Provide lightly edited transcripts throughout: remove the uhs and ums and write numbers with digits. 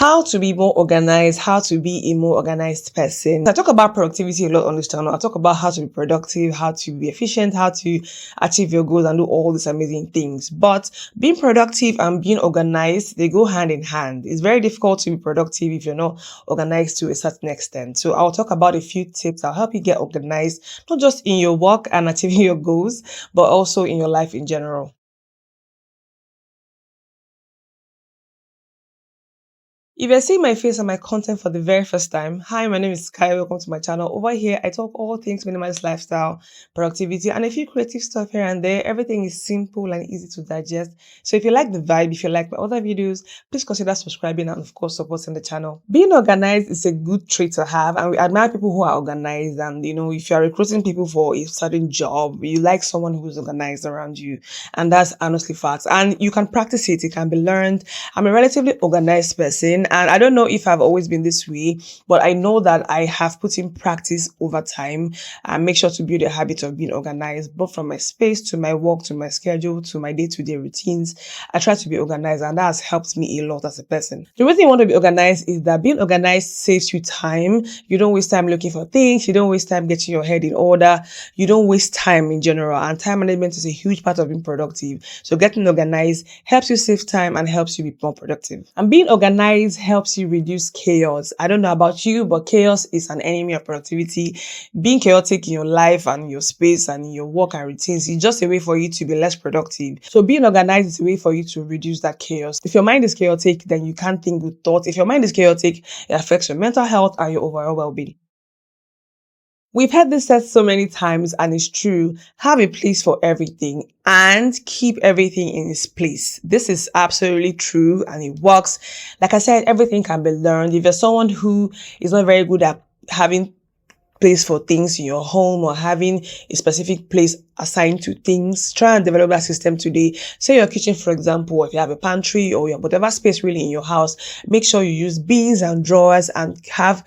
How to be more organized, how to be a more organized person. I talk about productivity a lot on this channel. I talk about how to be productive, how to be efficient, how to achieve your goals and do all these amazing things. But being productive and being organized, they go hand in hand. It's very difficult to be productive if you're not organized to a certain extent. So I'll talk about a few tips that'll help you get organized, not just in your work and achieving your goals, but also in your life in general. If you're seeing my face and my content for the very first time, hi, my name is Sky. Welcome to my channel. Over here, I talk all things minimalist lifestyle, productivity, and a few creative stuff here and there. Everything is simple and easy to digest. So if you like the vibe, if you like my other videos, please consider subscribing and of course supporting the channel. Being organized is a good trait to have, and we admire people who are organized. And if you are recruiting people for a certain job, you like someone who's organized around you, and that's honestly facts. And you can practice it; it can be learned. I'm a relatively organized person. And I don't know if I've always been this way, but I know that I have put in practice over time and make sure to build a habit of being organized, both from my space to my work, to my schedule, to my day-to-day routines. I try to be organized, and that has helped me a lot as a person. The reason you want to be organized is that being organized saves you time. You don't waste time looking for things. You don't waste time getting your head in order. You don't waste time in general. And time management is a huge part of being productive. So getting organized helps you save time and helps you be more productive. And being organized helps you reduce chaos. I don't know about you, but chaos is an enemy of productivity. Being chaotic in your life and your space and in your work and routines is just a way for you to be less productive. So being organized is a way for you to reduce that chaos. If your mind is chaotic, then you can't think good thoughts. If your mind is chaotic, it affects your mental health and your overall well-being. We've heard this said so many times, and it's true. Have a place for everything and keep everything in its place. This is absolutely true and it works. Like I said, everything can be learned. If you're someone who is not very good at having place for things in your home or having a specific place assigned to things, try and develop that system today. Say your kitchen, for example, if you have a pantry or your whatever space really in your house, make sure you use bins and drawers and have,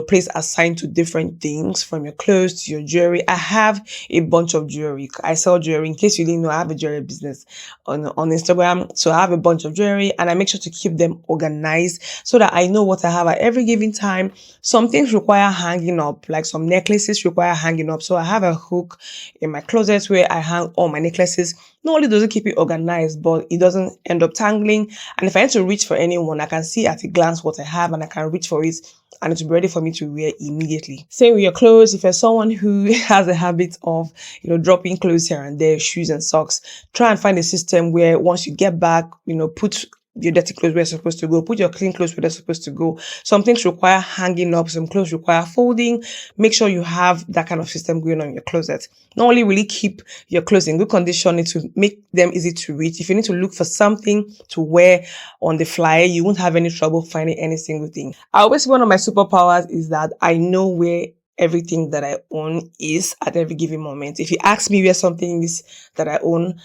place assigned to different things, from your clothes to your jewelry. I have a bunch of jewelry. I sell jewelry. In case you didn't know, I have a jewelry business on Instagram. So I have a bunch of jewelry and I make sure to keep them organized so that I know what I have at every given time. Some things require hanging up, like some necklaces require hanging up. So I have a hook in my closet where I hang all my necklaces. Not only does it keep it organized, but it doesn't end up tangling. And if I need to reach for anyone, I can see at a glance what I have and I can reach for it and it will be ready for me to wear immediately. Same with your clothes. If you're someone who has a habit of, dropping clothes here and there, shoes and socks, try and find a system where once you get back, put your dirty clothes where they're supposed to go. Put your clean clothes where they're supposed to go. Some things require hanging up. Some clothes require folding. Make sure you have that kind of system going on in your closet. Not only will it keep your clothes in good condition, it will make them easy to reach. If you need to look for something to wear on the fly, you won't have any trouble finding any single thing. I always say one of my superpowers is that I know where everything that I own is at every given moment. If you ask me where something is that I own,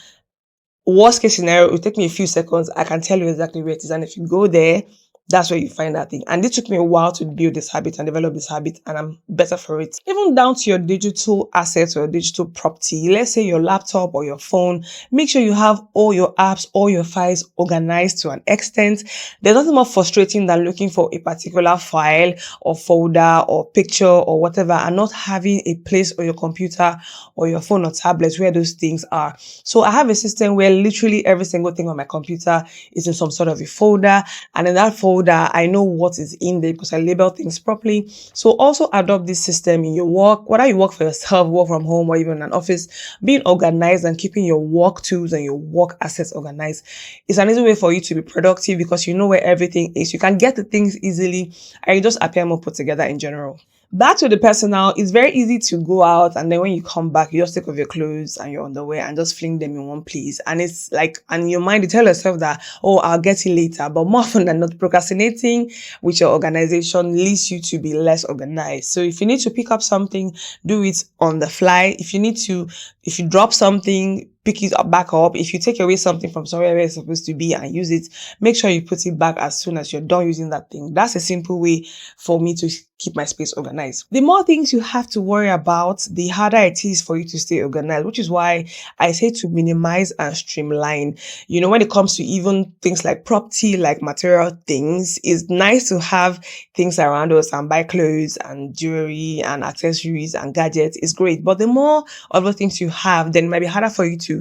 worst case scenario, it will take me a few seconds. I can tell you exactly where it is. And if you go there, that's where you find that thing. And it took me a while to build this habit and develop this habit, and I'm better for it. Even down to your digital assets or your digital property, let's say your laptop or your phone, make sure you have all your apps, all your files organized to an extent. There's nothing more frustrating than looking for a particular file or folder or picture or whatever and not having a place on your computer or your phone or tablet where those things are. So I have a system where literally every single thing on my computer is in some sort of a folder, and in that folder, I know what is in there because I label things properly. So also adopt this system in your work, whether you work for yourself, work from home, or even in an office. Being organized and keeping your work tools and your work assets organized is an easy way for you to be productive because you know where everything is. You can get the things easily and you just appear more put together in general. Back to the personal, it's very easy to go out and then when you come back, you just take off your clothes and your underwear and just fling them in one place. And it's like, and in your mind, you tell yourself that, oh, I'll get it later. But more often than not, procrastinating with your organization leads you to be less organized. So if you need to pick up something, do it on the fly. If you drop something, pick it up back up. If you take away something from somewhere where it's supposed to be and use it, make sure you put it back as soon as you're done using that thing. That's a simple way for me to keep my space organized. The more things you have to worry about, the harder it is for you to stay organized, which is why I say to minimize and streamline. When it comes to even things like property, like material things, it's nice to have things around us and buy clothes and jewelry and accessories and gadgets. It's great. But the more other things you have, then it might be harder for you to,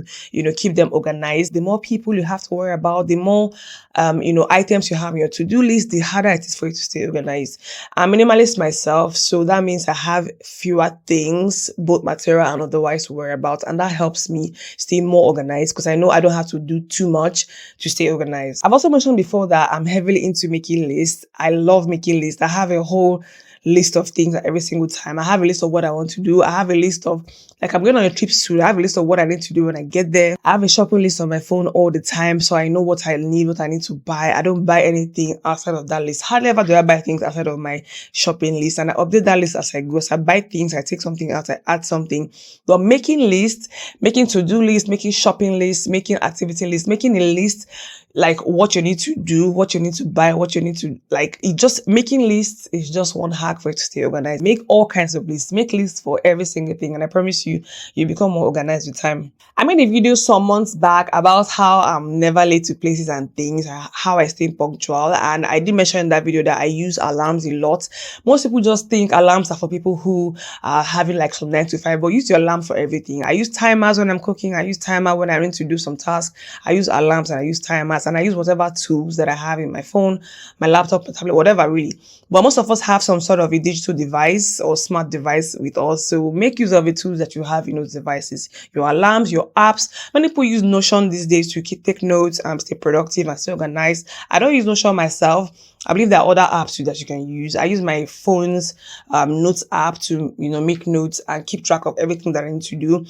keep them organized. The more people you have to worry about, the more, items you have on your to-do list, the harder it is for you to stay organized. I'm minimalist myself, so that means I have fewer things, both material and otherwise, to worry about. And that helps me stay more organized because I know I don't have to do too much to stay organized. I've also mentioned before that I'm heavily into making lists. I love making lists. I have a whole list of things every single time. I have a list of what I want to do. I have a list of, like, I'm going on a trip soon. I have a list of what I need to do when I get there. I have a shopping list on my phone all the time, so I know what I need, what I need to buy. I don't buy anything outside of that list. Hardly ever do I buy things outside of my shopping list, and I update that list as I go. So I buy things, I take something out, I add something. But making lists, making to-do lists, making shopping lists, making activity lists, making a list, like what you need to do, what you need to buy, what you need to, like, it just, making lists is just one hack for you to stay organized. Make all kinds of lists, make lists for every single thing, and I promise you, you become more organized with time. I made a video some months back about how I'm never late to places and things, how I stay punctual, and I did mention in that video that I use alarms a lot. Most people just think alarms are for people who are having like some 9 to 5, but use your alarm for everything. I use timers when I'm cooking, I use timer when I need to do some tasks, I use alarms and I use timers, and I use whatever tools that I have in my phone, my laptop, my tablet, whatever really. But most of us have some sort of a digital device or smart device with us, so make use of the tools that you have in those devices, your alarms, your apps. Many people use Notion these days to take notes and stay productive and stay organized. I don't use Notion myself. I believe there are other apps too that you can use. I use my phone's notes app to, make notes and keep track of everything that I need to do.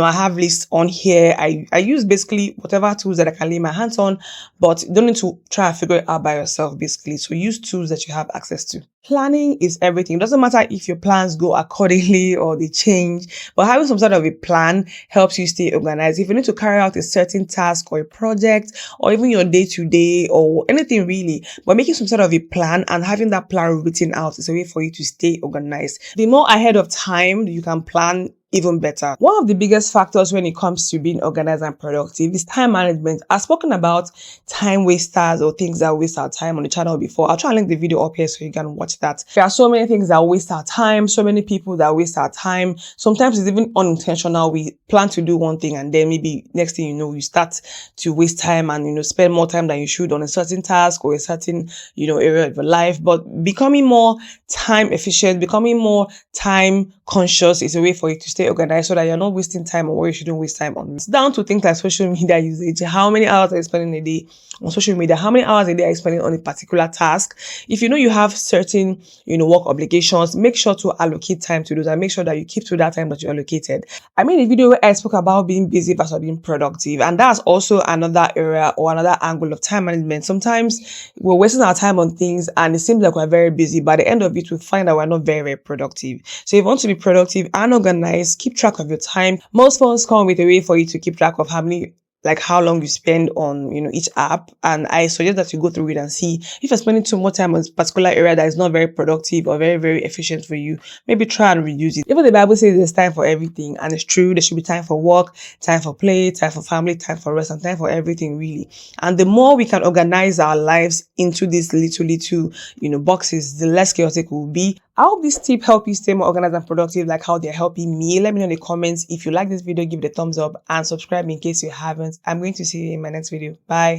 I have lists on here. I use basically whatever tools that I can lay my hands on, but you don't need to try and figure it out by yourself, basically. So use tools that you have access to. Planning is everything. It doesn't matter if your plans go accordingly or they change, but having some sort of a plan helps you stay organized. If you need to carry out a certain task or a project or even your day-to-day or anything really, but making some sort of a plan and having that plan written out is a way for you to stay organized. The more ahead of time you can plan, even better. One of the biggest factors when it comes to being organized and productive is time management. I've spoken about time wasters or things that waste our time on the channel before. I'll try and link the video up here so you can watch that. There are so many things that waste our time, so many people that waste our time. Sometimes it's even unintentional. We plan to do one thing and then maybe next thing you know, you start to waste time and, spend more time than you should on a certain task or a certain, area of your life. But becoming more time efficient, becoming more time conscious is a way for you to stay organized so that you're not wasting time on what you shouldn't waste time on. It's down to things like social media usage. How many hours are you spending a day on social media? How many hours a day are you spending on a particular task? If you know you have certain, work obligations, make sure to allocate time to those and make sure that you keep to that time that you allocated. I made a video where I spoke about being busy versus being productive, and that's also another area or another angle of time management. Sometimes we're wasting our time on things and it seems like we're very busy, but at the end of it, we find that we're not very, very productive. So if you want to be productive and organized, keep track of your time. Most phones come with a way for you to keep track of how long you spend on, each app. And I suggest that you go through it and see if you're spending too much time on a particular area that is not very productive or very, very efficient for you. Maybe try and reduce it. Even the Bible says there's time for everything, and it's true. There should be time for work, time for play, time for family, time for rest, and time for everything really. And the more we can organize our lives into these little, boxes, the less chaotic we'll be. I hope this tip help you stay more organized and productive like how they're helping me. Let me know in the comments. If you like this video, give it a thumbs up and subscribe in case you haven't. I'm going to see you in my next video. Bye.